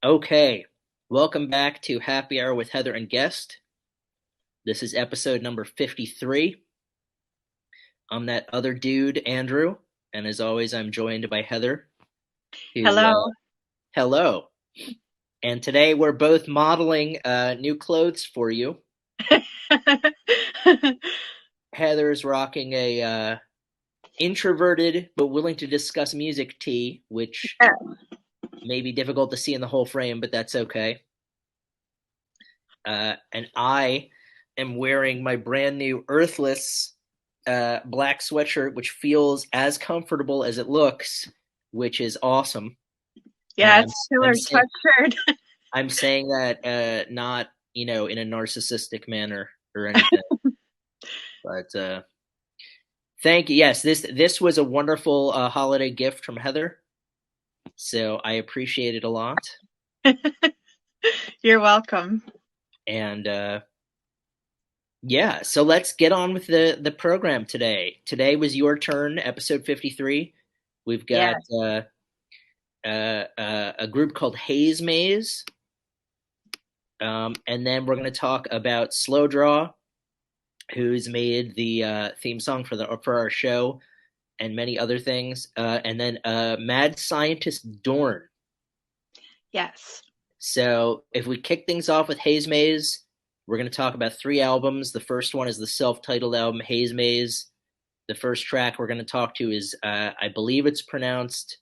Okay, welcome back to Happy Hour with Heather and Guest. This is episode number 53. I'm that other dude, Andrew, and as always, I'm joined by Heather, who, Hello. hello. And today we're both modeling new clothes for you. Heather's rocking a introverted but willing to discuss music tee, which may be difficult to see in the whole frame, but that's okay. And I am wearing my brand new Earthless black sweatshirt, which feels as comfortable as it looks, which is awesome. And Yeah, it's Taylor sweatshirt. I'm saying that not in a narcissistic manner or anything, but thank you. Yes, this was a wonderful holiday gift from Heather, so I appreciate it a lot. You're welcome. And yeah, so let's get on with the program today. Today was your turn, episode 53. We've got Yes. a group called Hazemaze, and then we're going to talk about Slow Draw, who's made the theme song for our show, and many other things, and then Mad Scientist Dorn. Yes. So if we kick things off with Hazemaze, we're going to talk about three albums. The first one is the self-titled album, Hazemaze. The first track we're going to talk to is, I believe it's pronounced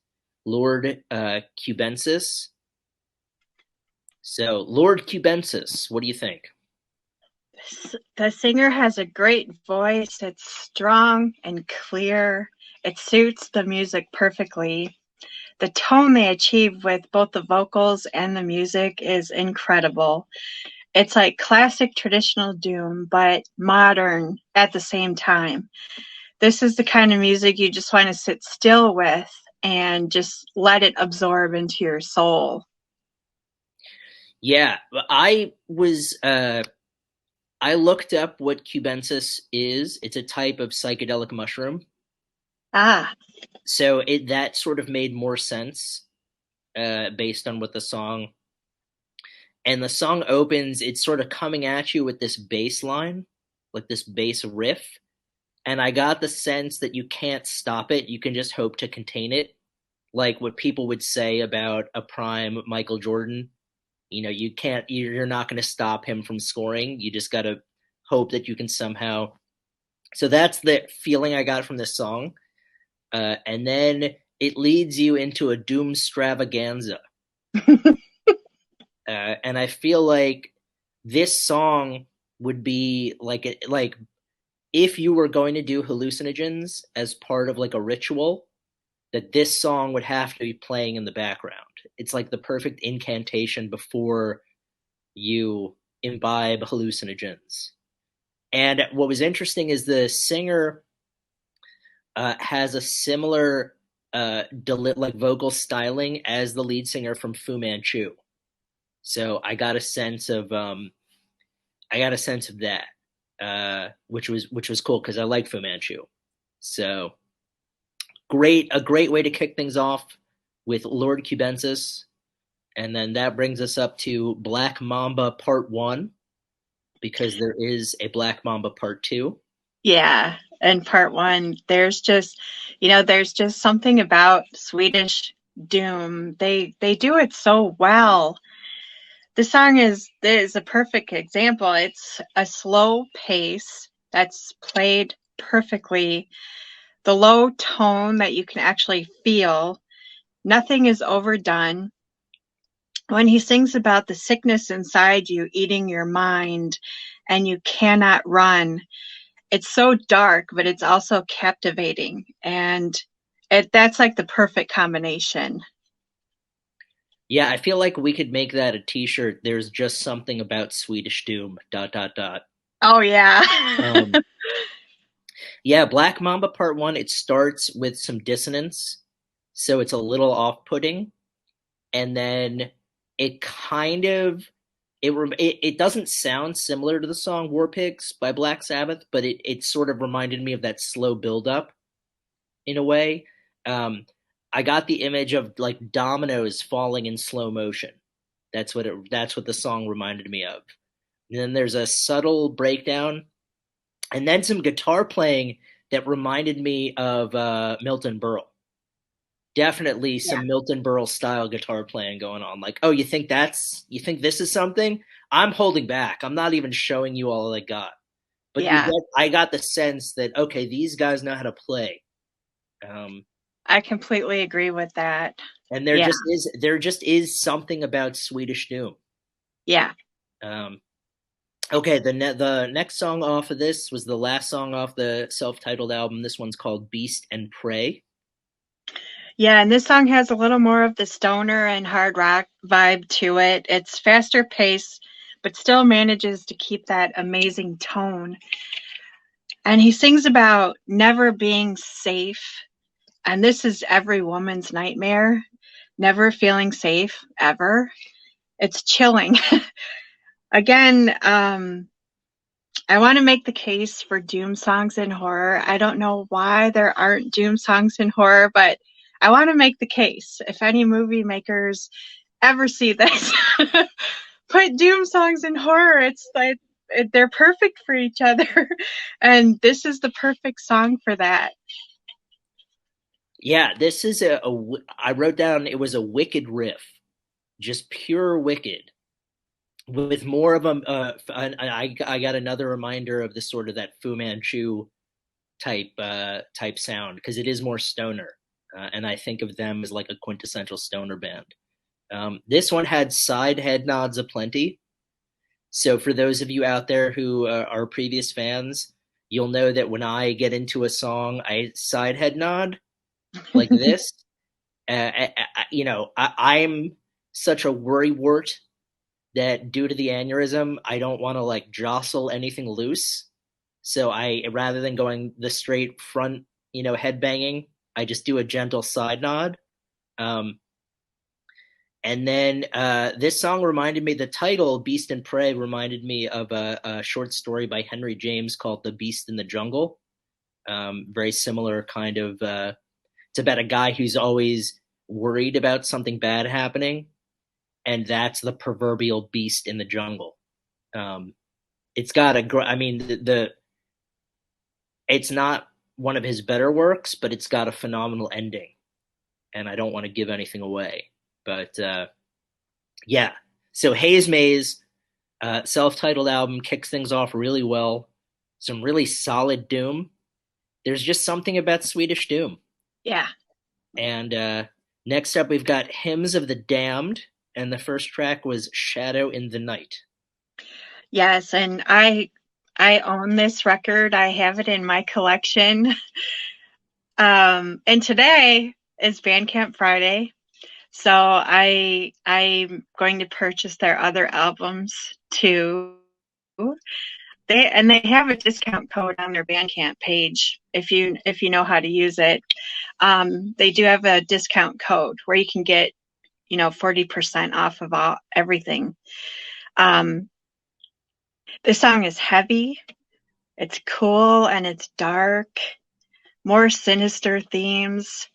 Lord Cubensis. So, Lord Cubensis, what do you think? The singer has a great voice. It's strong and clear. It suits the music perfectly. The tone they achieve with both the vocals and the music is incredible. It's like classic traditional doom, but modern at the same time. This is the kind of music you just want to sit still with and just let it absorb into your soul. Yeah, I looked up what cubensis is. It's a type of psychedelic mushroom. Ah, So that sort of made more sense based on what the song, and the song opens. It's sort of coming at you with this bass line, like this bass riff, and I got the sense that you can't stop it. You can just hope to contain it, like what people would say about a prime Michael Jordan. You can't, you're not going to stop him from scoring. You just got to hope that you can somehow. So that's the feeling I got from this song. And then it leads you into a doom stravaganza. And I feel like this song would be like if you were going to do hallucinogens as part of like a ritual, that this song would have to be playing in the background. It's like the perfect incantation before you imbibe hallucinogens. And what was interesting is the singer has a similar like vocal styling as the lead singer from Fu Manchu. So I got a sense of that, which was cool because I like Fu Manchu. So a great way to kick things off with Lord Cubensis, and then that brings us up to Black Mamba Part One, because there is a Black Mamba Part Two. yeah. And part one, there's just something about Swedish doom. They do it so well. The song is a perfect example. It's a slow pace that's played perfectly. The low tone that you can actually feel. Nothing is overdone. When he sings about the sickness inside you eating your mind and you cannot run, it's so dark, but it's also captivating. And that's like the perfect combination. Yeah, I feel like we could make that a T-shirt. There's just something about Swedish Doom. Dot dot dot. Oh, yeah. Um, yeah, Black Mamba Part One. It starts with some dissonance, so it's a little off-putting, and then it kind of it doesn't sound similar to the song War Pigs by Black Sabbath, but it sort of reminded me of that slow build-up in a way. Um, I got the image of like dominoes falling in slow motion. That's what the song reminded me of. And then there's a subtle breakdown, and then some guitar playing that reminded me of Milton Berle. Definitely Yeah. some Milton Berle style guitar playing going on. Like, oh, you think this is something? I'm holding back. I'm not even showing you all I got. But Yeah. I got the sense that okay, these guys know how to play. Um, I completely agree with that. and Yeah. there just is something about Swedish Doom. Yeah. Um, okay, the next song off of this was the last song off the self-titled album. This one's called Beast and Prey. Yeah, and this song has a little more of the stoner and hard rock vibe to it. It's faster paced, but still manages to keep that amazing tone. And he sings about never being safe. And this is every woman's nightmare, never feeling safe ever. It's chilling. Again, I want to make the case for doom songs in horror. I don't know why there aren't doom songs in horror, but I want to make the case. If any movie makers ever see this, put doom songs in horror. It's like they're perfect for each other, and this is the perfect song for that. Yeah, this is I wrote down it was a wicked riff, just pure wicked, with more of a. I got another reminder of the sort of that Fu Manchu type sound because it is more stoner, and I think of them as like a quintessential stoner band. This one had side head nods aplenty. So for those of you out there who are previous fans, you'll know that when I get into a song, I side head nod like this. I'm such a worrywart that due to the aneurysm, I don't want to like jostle anything loose. So I rather than going the straight front, head banging, I just do a gentle side nod. Um, and then this song reminded me, the title Beast and Prey reminded me of a short story by Henry James called The Beast in the Jungle. Very similar kind of, it's about a guy who's always worried about something bad happening, and that's the proverbial beast in the jungle. It's got I mean, it's not one of his better works, but it's got a phenomenal ending, and I don't want to give anything away. But yeah, so Hazemaze, self-titled album, kicks things off really well. Some really solid doom. There's just something about Swedish doom. Yeah. And next up, we've got Hymns of the Damned, and the first track was Shadow in the Night. Yes, and I own this record. I have it in my collection. And today is Bandcamp Friday, so I'm going to purchase their other albums too. They have a discount code on their Bandcamp page if you know how to use it. They do have a discount code where you can get 40% off of everything. This song is heavy, it's cool, and it's dark. More sinister themes.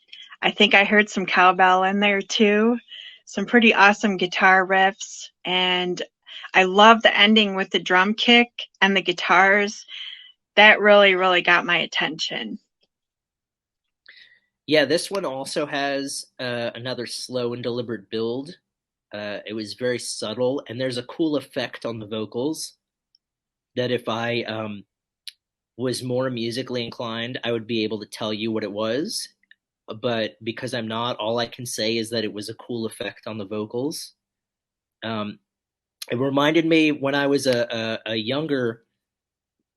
I think I heard some cowbell in there too. Some pretty awesome guitar riffs. And I love the ending with the drum kick and the guitars. That really, really got my attention. Yeah, this one also has another slow and deliberate build. It was very subtle, and there's a cool effect on the vocals that if I was more musically inclined, I would be able to tell you what it was. But because I'm not, all I can say is that it was a cool effect on the vocals. It reminded me when I was a younger,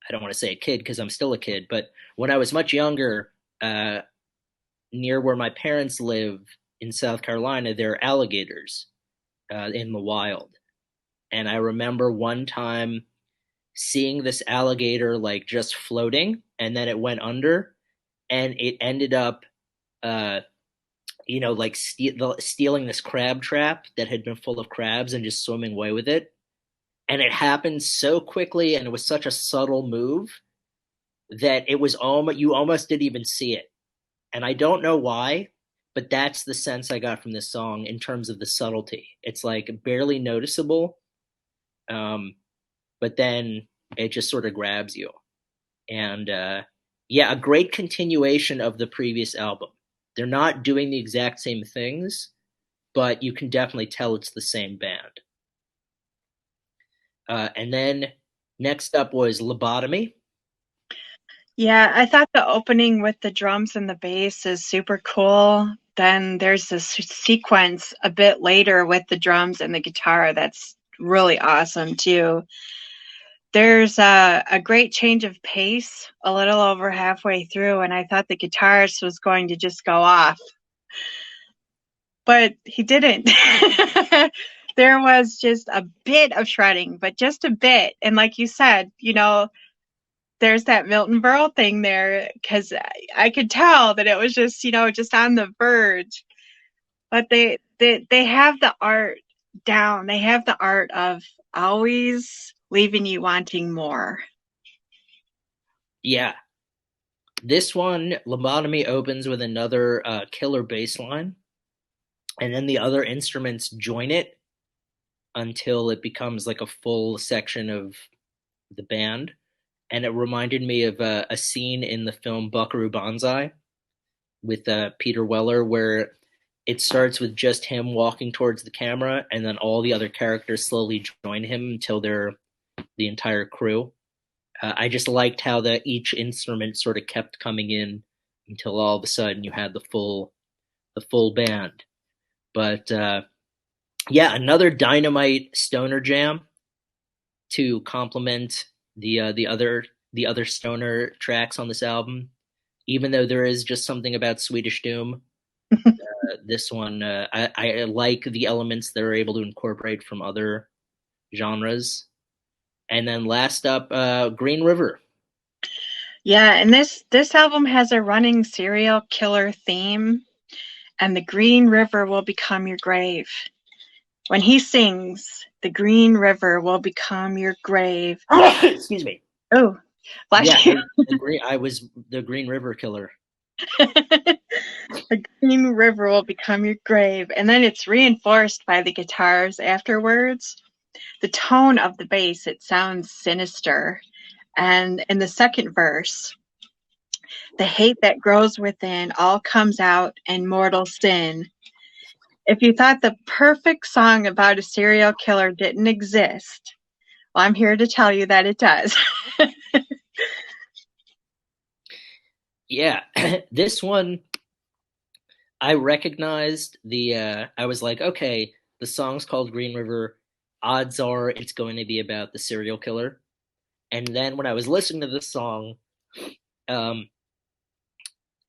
I don't want to say a kid because I'm still a kid, but when I was much younger, near where my parents live in South Carolina, there are alligators in the wild. And I remember one time seeing this alligator like just floating, and then it went under, and it ended up like stealing this crab trap that had been full of crabs and just swimming away with it. And it happened so quickly, and it was such a subtle move that it was almost, you almost didn't even see it. And I don't know why, but that's the sense I got from this song in terms of the subtlety. It's like barely noticeable, um, but then it just sort of grabs you. And yeah, a great continuation of the previous album. They're not doing the exact same things, but you can definitely tell it's the same band. And then next up was Lobotomy. Yeah, I thought the opening with the drums and the bass is super cool. Then there's this sequence a bit later with the drums and the guitar that's really awesome too. There's a great change of pace a little over halfway through, and I thought the guitarist was going to just go off, but he didn't. There was just a bit of shredding, but just a bit. And like you said, there's that Milton Berle thing there, because I could tell that it was just, just on the verge. But they have the art down. They have the art of always leaving you wanting more. Yeah, this one, Lobotomy, opens with another killer bass line, and then the other instruments join it until it becomes like a full section of the band. And it reminded me of a scene in the film Buckaroo Banzai with Peter Weller, where it starts with just him walking towards the camera, and then all the other characters slowly join him until they're the entire crew. I just liked how each instrument sort of kept coming in until all of a sudden you had the full band. But yeah, another dynamite stoner jam to complement the other stoner tracks on this album. Even though there is just something about Swedish Doom, this one I like the elements that are able to incorporate from other genres. And then last up, Green River. Yeah, and this album has a running serial killer theme, and the Green River will become your grave. When he sings, the Green River will become your grave. Excuse me. Oh, Yeah, bless you. I was the Green River Killer. The Green River will become your grave. And then it's reinforced by the guitars afterwards. The tone of the bass, it sounds sinister. And in the second verse, the hate that grows within all comes out in mortal sin. If you thought the perfect song about a serial killer didn't exist, well, I'm here to tell you that it does. Yeah, this one I recognized I was like, okay, the song's called Green River. Odds are it's going to be about the serial killer. And then when I was listening to this song, um,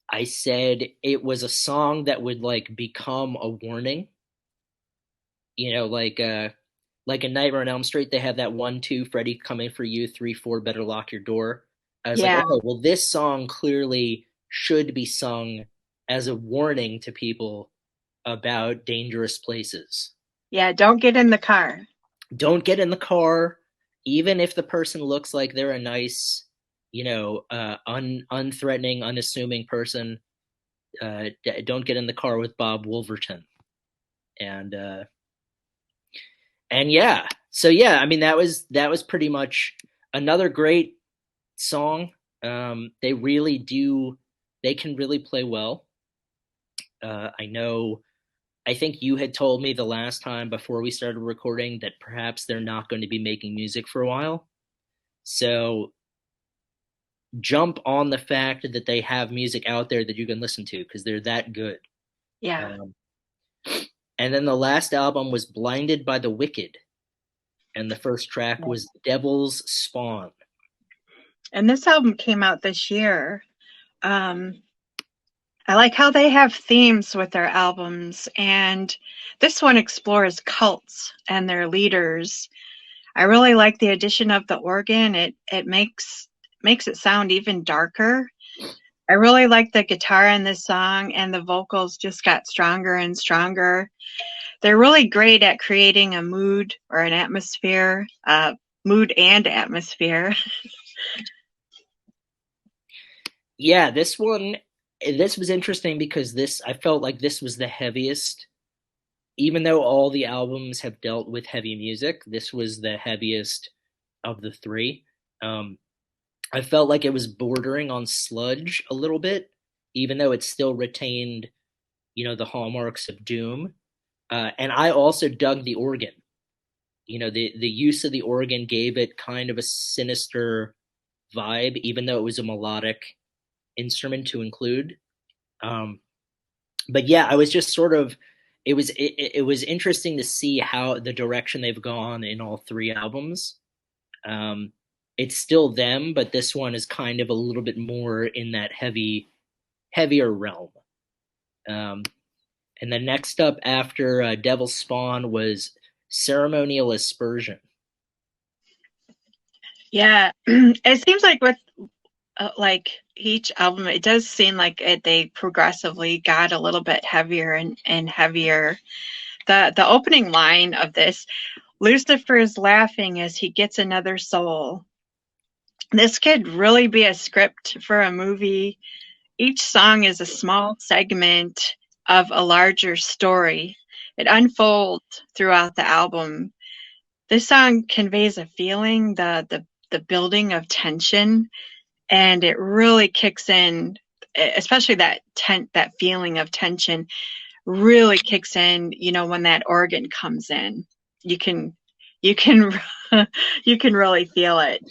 I said it was a song that would like become a warning. Like a Nightmare on Elm Street, they have that 1, 2, Freddy coming for you, 3, 4, better lock your door. I was like, Yeah. okay, well, this song clearly should be sung as a warning to people about dangerous places. Yeah, don't get in the car. Don't get in the car, even if the person looks like they're a nice, unthreatening, unassuming person. Don't get in the car with Bob Wolverton. And yeah, so yeah, I mean that was pretty much another great song. They really do. They can really play well. I know. I think you had told me the last time before we started recording that perhaps they're not going to be making music for a while. So jump on the fact that they have music out there that you can listen to because they're that good. Yeah. Um, and then the last album was Blinded by the Wicked, and the first track was Devil's Spawn. And this album came out this year. I like how they have themes with their albums, and this one explores cults and their leaders. I really like the addition of the organ. It makes it sound even darker. I really like the guitar in this song, and the vocals just got stronger and stronger. They're really great at creating a mood or an atmosphere, mood and atmosphere. Yeah, this one this was interesting because this I felt like this was the heaviest. Even though all the albums have dealt with heavy music, this was the heaviest of the three. Um, I felt like it was bordering on sludge a little bit, even though it still retained, the hallmarks of doom. And I also dug the organ. The use of the organ gave it kind of a sinister vibe, even though it was a melodic instrument to include. But yeah, I was just sort of it was interesting to see how the direction they've gone in all three albums. Um, it's still them, but this one is kind of a little bit more in that heavier realm. Um, and then next up after Devil's Spawn was Ceremonial Aspersion. Yeah, it seems like with like each album, it does seem like they progressively got a little bit heavier and heavier. The opening line of this, Lucifer is laughing as he gets another soul. This could really be a script for a movie. Each song is a small segment of a larger story. It unfolds throughout the album. This song conveys a feeling, the building of tension, and it really kicks in, especially that feeling of tension really kicks in, when that organ comes in. You can you can you can really feel it.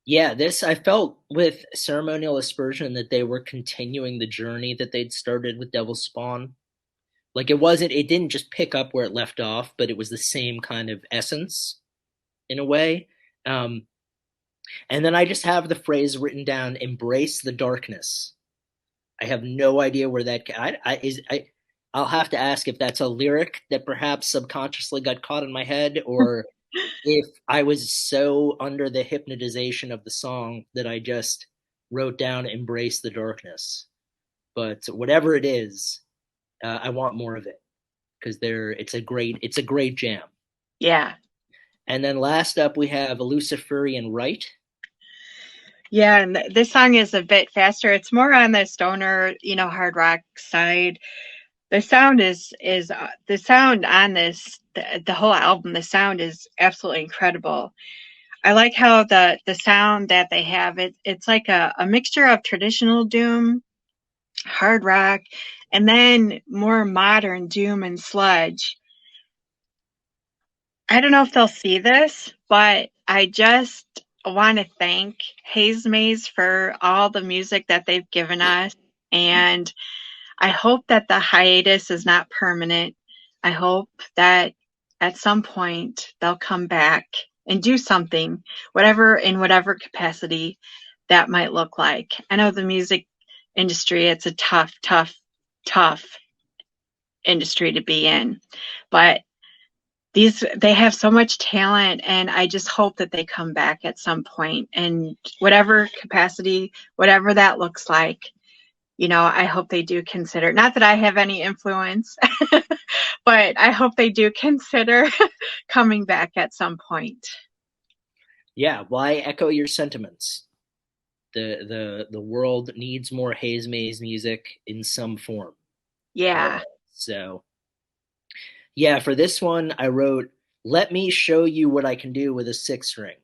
Yeah, this I felt with Ceremonial Aspersion that they were continuing the journey that they'd started with Devil's Spawn. Like it didn't just pick up where it left off, but it was the same kind of essence in a way. Um, and then I just have the phrase written down: "Embrace the darkness." I have no idea where that I'll have to ask if that's a lyric that perhaps subconsciously got caught in my head, or if I was so under the hypnotization of the song that I just wrote down "Embrace the darkness." But whatever it is, I want more of it because it's a great jam. Yeah. And then last up we have Luciferian Rite. Yeah, and this song is a bit faster. It's more on the stoner, hard rock side. The sound is the sound on this the whole album. The sound is absolutely incredible. I like how the sound that they have. It's like a mixture of traditional doom, hard rock, and then more modern doom and sludge. I don't know if they'll see this, but I just want to thank Hazemaze for all the music that they've given us. And I hope that the hiatus is not permanent. I hope that at some point they'll come back and do something, whatever capacity that might look like. I know the music industry, it's a tough industry to be in, but they have so much talent, and I just hope that they come back at some point, and whatever capacity, whatever that looks like, I hope they do consider, not that I have any influence, but I hope they do consider coming back at some point. Yeah, why echo your sentiments? The world needs more Hazemaze music in some form. Yeah. So yeah, for this one I wrote, "Let me show you what I can do with a six string."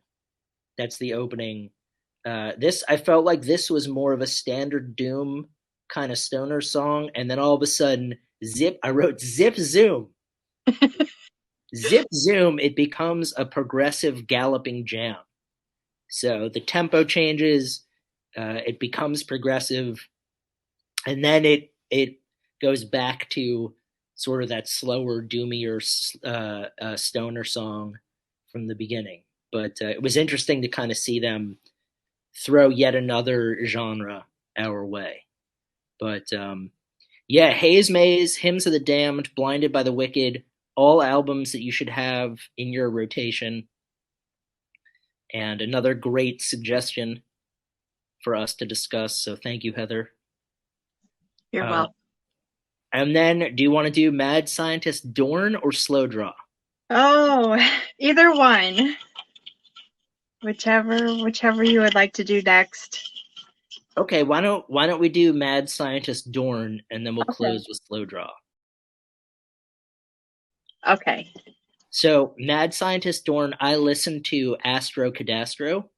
That's the opening. This I felt like this was more of a standard doom kind of stoner song, and then all of a sudden, I wrote zip zoom. Zip zoom, it becomes a progressive galloping jam. So the tempo changes, it becomes progressive, and then it goes back to sort of that slower, doomier stoner song from the beginning. But it was interesting to kind of see them throw yet another genre our way. But yeah, Hazemaze, Hymns of the Damned, Blinded by the Wicked, all albums that you should have in your rotation. And another great suggestion for us to discuss. So thank you, Heather. You're welcome. And then, do you want to do Mad Scientist Dorn or Slow Draw? Oh, either one. Whichever you would like to do next. Okay, why don't we do Mad Scientist Dorn and then we'll Okay. close with Slow Draw. Okay. So Mad Scientist Dorn, I listened to Astrocadastro.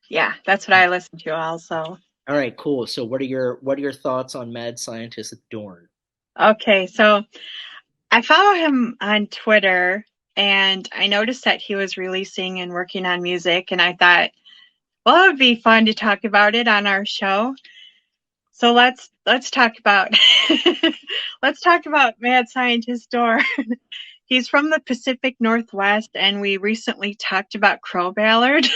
Yeah, that's what I listen to also. All right, cool. So what are your thoughts on Mad Scientist Dorn? Okay, so I follow him on Twitter and I noticed that he was releasing and working on music and I thought, well, it would be fun to talk about it on our show. So let's talk about let's talk about Mad Scientist Dorn. He's from the Pacific Northwest and we recently talked about crow ballad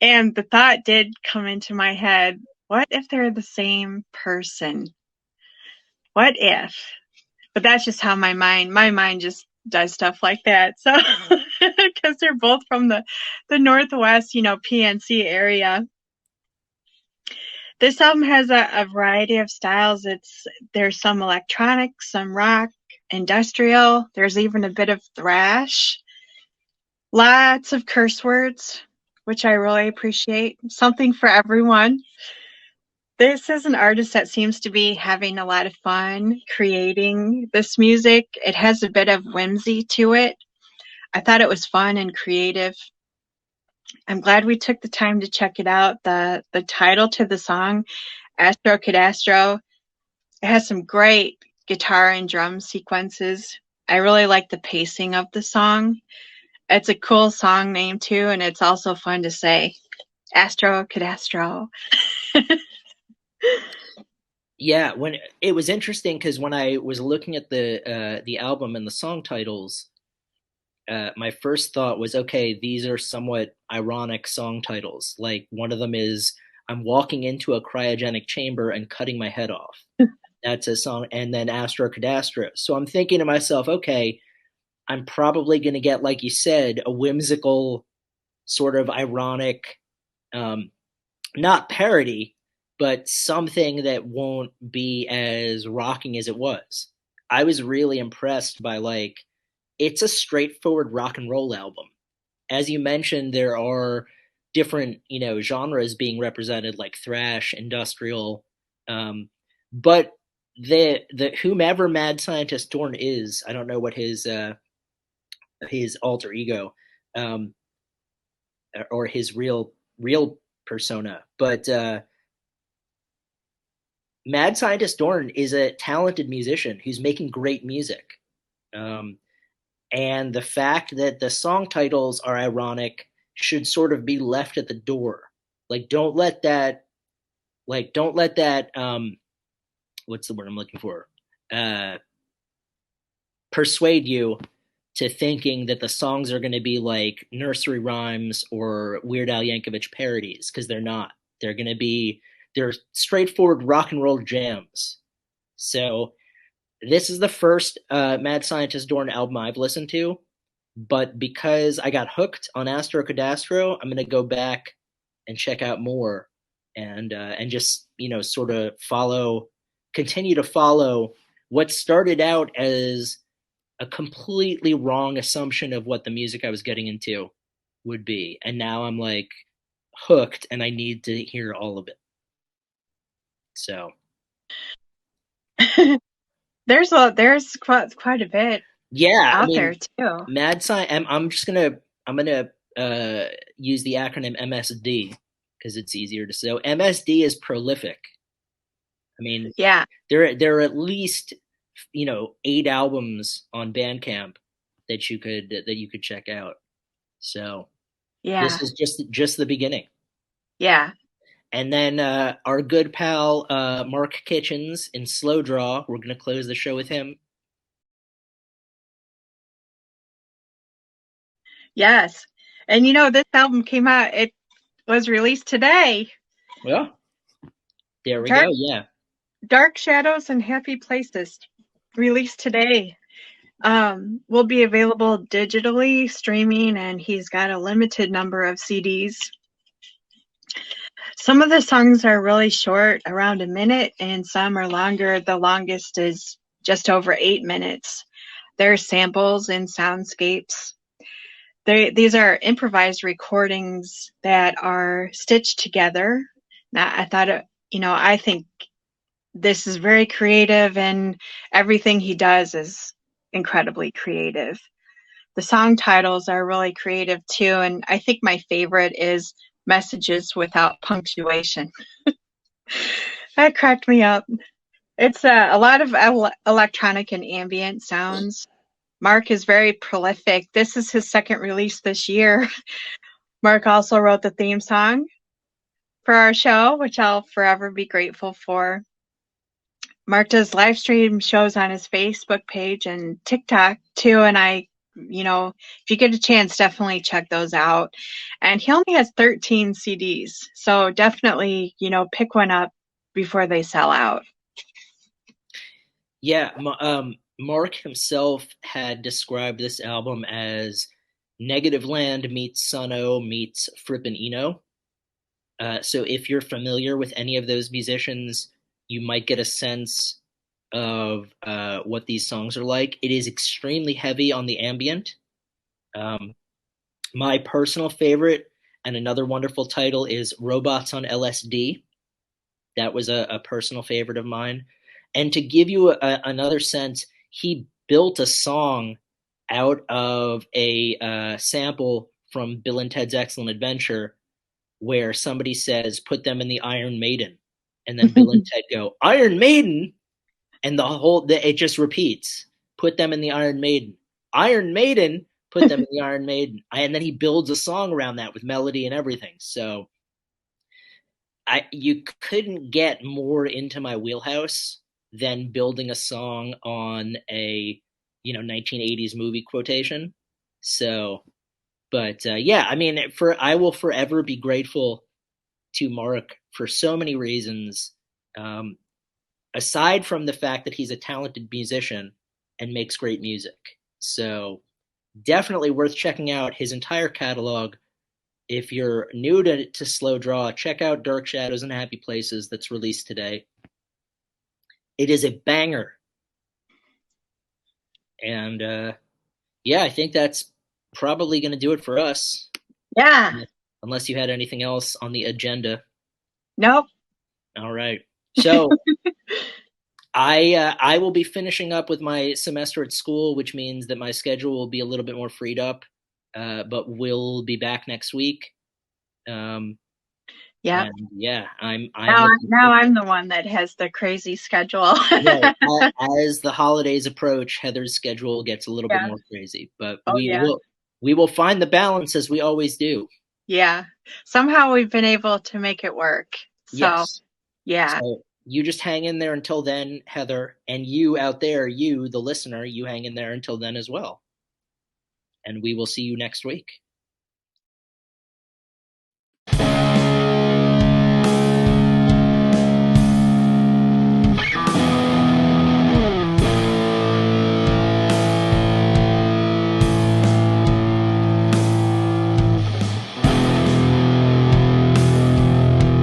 and the thought did come into my head, what if they're the same person? What if? But that's just how my mind just does stuff like that. So because they're both from the Northwest, PNC area. This album has a variety of styles. There's some electronic, some rock, industrial. There's even a bit of thrash. Lots of curse words, which I really appreciate. Something for everyone. This is an artist that seems to be having a lot of fun creating this music. It has a bit of whimsy to it. I thought it was fun and creative. I'm glad we took the time to check it out. The title to the song, Astrocadastro, it has some great guitar and drum sequences. I really like the pacing of the song. It's a cool song name too, and it's also fun to say. Astrocadastro. Yeah, when it was interesting because when I was looking at the album and the song titles, my first thought was, okay, these are somewhat ironic song titles. Like one of them is "I'm walking into a cryogenic chamber and cutting my head off." That's a song, and then Astrocadastro. So I'm thinking to myself, okay, I'm probably going to get, like you said, a whimsical, sort of ironic, um, not parody, but something that won't be as rocking as it was. I was really impressed by like it's a straightforward rock and roll album. As you mentioned, there are different, genres being represented like thrash, industrial, but the whomever Mad Scientist Dorn is, I don't know what his alter ego, um, or his real persona, but Mad Scientist Dorn is a talented musician who's making great music. Um, and the fact that the song titles are ironic should sort of be left at the door. Like, don't let that, what's the word I'm looking for? Uh, Persuade you to thinking that the songs are going to be like nursery rhymes or Weird Al Yankovic parodies, because they're not. They're straightforward rock and roll jams. So this is the first Mad Scientist Dorn album I've listened to, but because I got hooked on Astrocadastro, I'm gonna go back and check out more, and just sort of continue to follow what started out as a completely wrong assumption of what the music I was getting into would be, and now I'm like hooked, and I need to hear all of it. So there's quite a bit yeah, I out there mean, too. Mad Sci. I'm gonna use the acronym MSD because it's easier to say. So MSD is prolific. I mean, Yeah, there are at least 8 albums on Bandcamp that you could check out. So this yeah, is just the beginning. yeah. And then our good pal Mark Kitchens in Slow Draw. We're gonna close the show with him. Yes. And this album came out, it was released today. Well, there we go. Dark Yeah. Dark Shadows and Happy Places, released today. Will be available digitally, streaming, and he's got a limited number of CDs. Some of the songs are really short, around a minute, and some are longer. The longest is just over 8 minutes. There are samples and soundscapes. These are improvised recordings that are stitched together I thought I think this is very creative, and everything he does is incredibly creative. The song titles are really creative too, and I think my favorite is Messages Without Punctuation. That cracked me up. It's a lot of electronic and ambient sounds. Mark is very prolific. This is his second release this year. Mark also wrote the theme song for our show, which I'll forever be grateful for. Mark does live stream shows on his Facebook page and TikTok too, and if you get a chance, definitely check those out. And he only has 13 CDs, so definitely, pick one up before they sell out. Yeah, Mark himself had described this album as Negative Land meets Suno meets Frippin' Eno. So if you're familiar with any of those musicians, you might get a sense of what these songs are like. It is extremely heavy on the ambient. Um, my personal favorite and another wonderful title is Robots on LSD. That was a personal favorite of mine. And to give you another sense, he built a song out of a sample from Bill and Ted's Excellent Adventure where somebody says, put them in the Iron Maiden. And then Bill and Ted go, Iron Maiden? And it just repeats, put them in the Iron Maiden. Iron Maiden, put them in the Iron Maiden. And then he builds a song around that with melody and everything. So you couldn't get more into my wheelhouse than building a song on a 1980s movie quotation. So, but yeah, I mean, I will forever be grateful to Mark for so many reasons. Aside from the fact that he's a talented musician and makes great music. So definitely worth checking out his entire catalog. If you're new to Slow Draw, check out Dark Shadows and Happy Places that's released today. It is a banger. And yeah, I think that's probably going to do it for us. Yeah. Unless you had anything else on the agenda. Nope. All right. So I will be finishing up with my semester at school, which means that my schedule will be a little bit more freed up. But we'll be back next week. Yeah. Yeah, I'm now I'm the one that has the crazy schedule. Right. As the holidays approach, Heather's schedule gets a little bit more crazy, but we will find the balance as we always do. Yeah. Somehow we've been able to make it work. So, yes. Yeah. So you just hang in there until then, Heather, and you out there, you, the listener, you hang in there until then as well. And we will see you next week.